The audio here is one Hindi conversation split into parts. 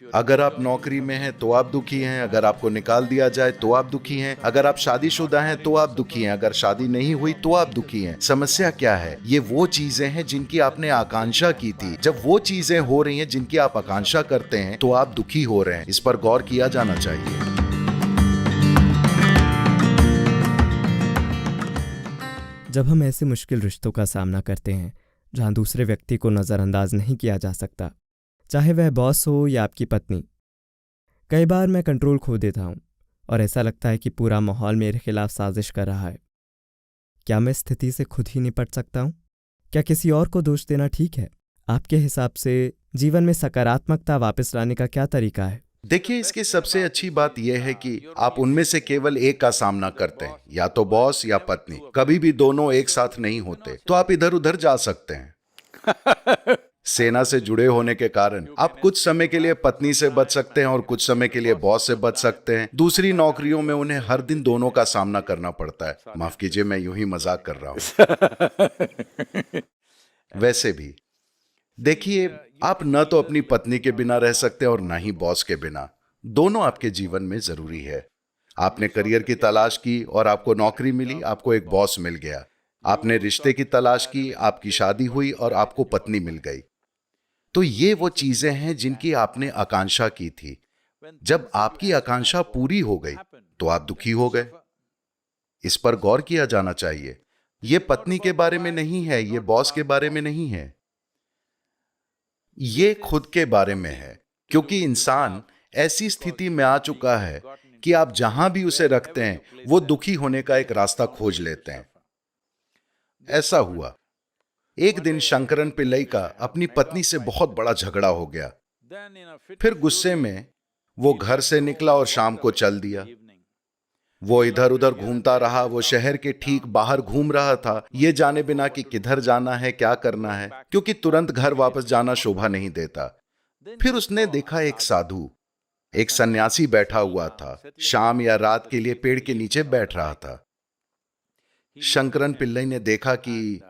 अगर आप नौकरी में हैं तो आप दुखी हैं, अगर आपको निकाल दिया जाए तो आप दुखी हैं, अगर आप शादीशुदा हैं तो आप दुखी हैं, अगर शादी नहीं हुई तो आप दुखी हैं। समस्या क्या है? ये वो चीजें हैं जिनकी आपने आकांक्षा की थी। जब वो चीजें हो रही हैं जिनकी आप आकांक्षा करते हैं तो आप दुखी हो रहे हैं। इस पर गौर किया जाना चाहिए। जब हम ऐसे मुश्किल रिश्तों का सामना करते हैं जहां दूसरे व्यक्ति को नज़रअंदाज नहीं किया जा सकता, चाहे वह बॉस हो या आपकी पत्नी, कई बार मैं कंट्रोल खो देता हूं और ऐसा लगता है कि पूरा माहौल मेरे खिलाफ साजिश कर रहा है। क्या मैं स्थिति से खुद ही निपट सकता हूं? क्या किसी और को दोष देना ठीक है? आपके हिसाब से जीवन में सकारात्मकता वापस लाने का क्या तरीका है? देखिए, इसकी सबसे अच्छी बात यह है कि आप उनमें से केवल एक का सामना करते हैं, या तो बॉस या पत्नी। कभी भी दोनों एक साथ नहीं होते। तो आप इधर उधर जा सकते हैं। सेना से जुड़े होने के कारण आप कुछ समय के लिए पत्नी से बच सकते हैं और कुछ समय के लिए बॉस से बच सकते हैं। दूसरी नौकरियों में उन्हें हर दिन दोनों का सामना करना पड़ता है। माफ कीजिए, मैं यूं ही मजाक कर रहा हूं। वैसे भी देखिए, आप न तो अपनी पत्नी के बिना रह सकते और ना ही बॉस के बिना। दोनों आपके जीवन में जरूरी है। आपने करियर की तलाश की और आपको नौकरी मिली, आपको एक बॉस मिल गया। आपने रिश्ते की तलाश की, आपकी शादी हुई और आपको पत्नी मिल गई। तो ये वो चीजें हैं जिनकी आपने आकांक्षा की थी। जब आपकी आकांक्षा पूरी हो गई तो आप दुखी हो गए। इस पर गौर किया जाना चाहिए। ये पत्नी के बारे में नहीं है, ये बॉस के बारे में नहीं है, ये खुद के बारे में है। क्योंकि इंसान ऐसी स्थिति में आ चुका है कि आप जहां भी उसे रखते हैं वो दुखी होने का एक रास्ता खोज लेते हैं। ऐसा हुआ, एक दिन शंकरन पिल्लई का अपनी पत्नी से बहुत बड़ा झगड़ा हो गया। फिर गुस्से में वो घर से निकला और शाम को चल दिया। वो इधर उधर घूमता रहा। वो शहर के ठीक बाहर घूम रहा था, ये जाने बिना कि किधर जाना है, क्या करना है, क्योंकि तुरंत घर वापस जाना शोभा नहीं देता। फिर उसने देखा एक साधु, एक सन्यासी बैठा हुआ था। शाम या रात के लिए पेड़ के नीचे बैठ रहा था। शंकरन पिल्लई ने देखा कि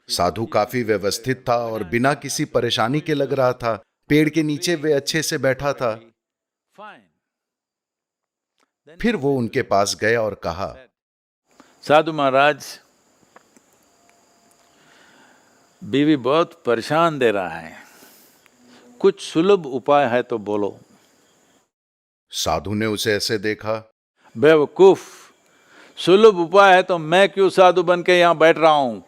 साधु काफी व्यवस्थित था और बिना किसी परेशानी के लग रहा था। पेड़ के नीचे वे अच्छे से बैठा था। फिर वो उनके पास गया और कहा, साधु महाराज, बीवी बहुत परेशान दे रहा है, कुछ सुलभ उपाय है तो बोलो। साधु ने उसे ऐसे देखा, बेवकूफ, सुलभ उपाय है तो मैं क्यों साधु बन के यहां बैठ रहा हूं।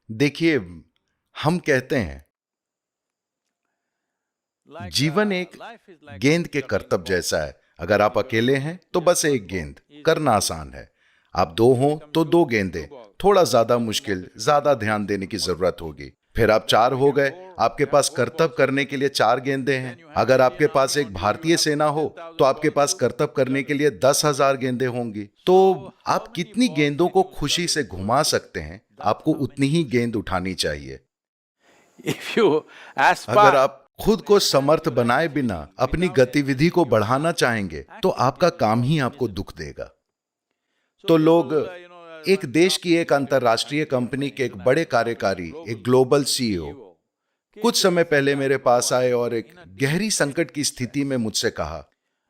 देखिए, हम कहते हैं जीवन एक गेंद के करतब जैसा है। अगर आप अकेले हैं तो बस एक गेंद करना आसान है। आप दो हों तो दो गेंदें, थोड़ा ज्यादा मुश्किल, ज्यादा ध्यान देने की जरूरत होगी। फिर आप चार हो गए, आपके पास करतब करने के लिए चार गेंदें हैं। अगर आपके पास एक भारतीय सेना हो तो आपके पास करतब करने के लिए 10,000 गेंदें होंगी। तो आप कितनी गेंदों को खुशी से घुमा सकते हैं, आपको उतनी ही गेंद उठानी चाहिए। अगर आप खुद को समर्थ बनाए बिना अपनी गतिविधि को बढ़ाना चाहेंगे तो आपका काम ही आपको दुख देगा। तो लोग एक देश की एक अंतरराष्ट्रीय कंपनी के एक बड़े कार्यकारी, एक ग्लोबल सीईओ कुछ समय पहले मेरे पास आए और एक गहरी संकट की स्थिति में मुझसे कहा,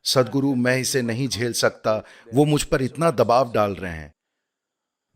सद्गुरु, मैं इसे नहीं झेल सकता, वो मुझ पर इतना दबाव डाल रहे हैं।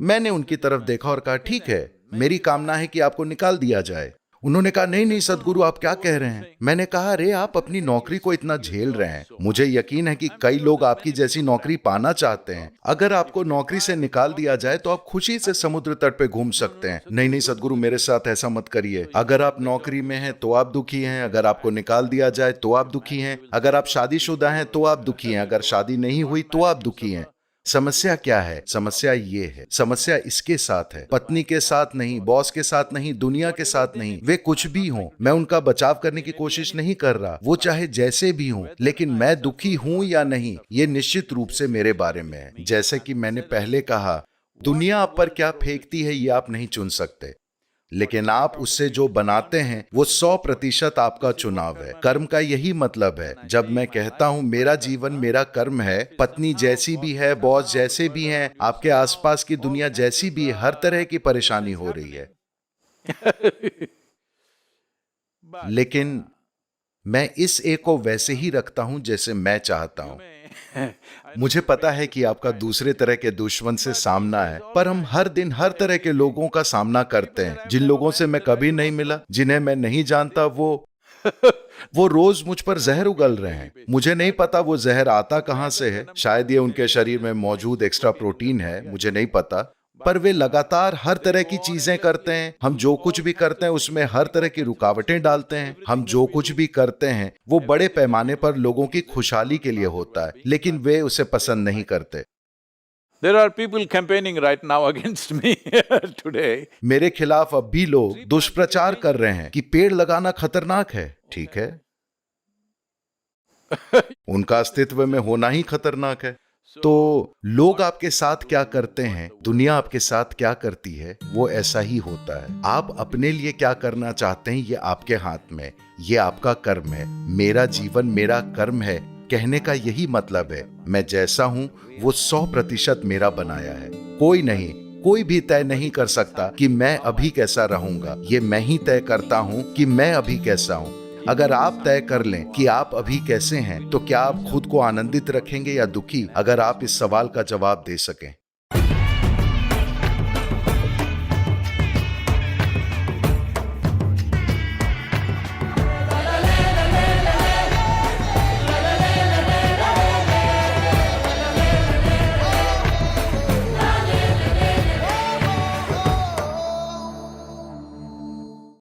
मैंने उनकी तरफ देखा और कहा, ठीक है, मेरी कामना है कि आपको निकाल दिया जाए। उन्होंने कहा, नहीं नहीं सद्गुरु, आप क्या कह रहे हैं। मैंने कहा, अरे आप अपनी नौकरी को इतना झेल रहे हैं, मुझे यकीन है कि कई लोग आपकी जैसी नौकरी पाना चाहते हैं। अगर आपको नौकरी से निकाल दिया जाए तो आप खुशी से समुद्र तट पे घूम सकते हैं। नहीं नहीं सद्गुरु, मेरे साथ ऐसा मत करिए। अगर आप नौकरी में हैं तो आप दुखी हैं, अगर आपको निकाल दिया जाए तो आप दुखी हैं, अगर आप शादीशुदा हैं तो आप दुखी हैं, अगर शादी नहीं हुई तो आप दुखी हैं। समस्या क्या है? समस्या ये है, समस्या इसके साथ है, पत्नी के साथ नहीं, बॉस के साथ नहीं, दुनिया के साथ नहीं। वे कुछ भी हों, मैं उनका बचाव करने की कोशिश नहीं कर रहा, वो चाहे जैसे भी हों, लेकिन मैं दुखी हूं या नहीं, ये निश्चित रूप से मेरे बारे में है। जैसे कि मैंने पहले कहा, दुनिया आप पर क्या फेंकती है ये आप नहीं चुन सकते। लेकिन आप उससे जो बनाते हैं वो 100% आपका चुनाव है। कर्म का यही मतलब है। जब मैं कहता हूं मेरा जीवन मेरा कर्म है, पत्नी जैसी भी है, बॉस जैसे भी हैं, आपके आसपास की दुनिया जैसी भी है, हर तरह की परेशानी हो रही है, लेकिन मैं इस एक को वैसे ही रखता हूं जैसे मैं चाहता हूं। मुझे पता है कि आपका दूसरे तरह के दुश्मन से सामना है, पर हम हर दिन हर तरह के लोगों का सामना करते हैं। जिन लोगों से मैं कभी नहीं मिला, जिन्हें मैं नहीं जानता, वो रोज मुझ पर जहर उगल रहे हैं। मुझे नहीं पता वो जहर आता कहां से है। शायद ये उनके शरीर में मौजूद एक्स्ट्रा प्रोटीन है, मुझे नहीं पता। पर वे लगातार हर तरह की चीजें करते हैं। हम जो कुछ भी करते हैं उसमें हर तरह की रुकावटें डालते हैं। हम जो कुछ भी करते हैं वो बड़े पैमाने पर लोगों की खुशहाली के लिए होता है, लेकिन वे उसे पसंद नहीं करते। There are people campaigning right now against me today. मेरे खिलाफ अब भी लोग दुष्प्रचार कर रहे हैं कि पेड़ लगाना खतरनाक है। ठीक है, उनका अस्तित्व में होना ही खतरनाक है। तो लोग आपके साथ क्या करते हैं, दुनिया आपके साथ क्या करती है, वो ऐसा ही होता है। आप अपने लिए क्या करना चाहते हैं ये आपके हाथ में, ये आपका कर्म है। मेरा जीवन मेरा कर्म है कहने का यही मतलब है। मैं जैसा हूं वो 100% मेरा बनाया है। कोई भी तय नहीं कर सकता कि मैं अभी कैसा रहूंगा। ये मैं ही तय करता हूं कि मैं अभी कैसा हूं। अगर आप तय कर लें कि आप अभी कैसे हैं, तो क्या आप खुद को आनंदित रखेंगे या दुखी? अगर आप इस सवाल का जवाब दे सकें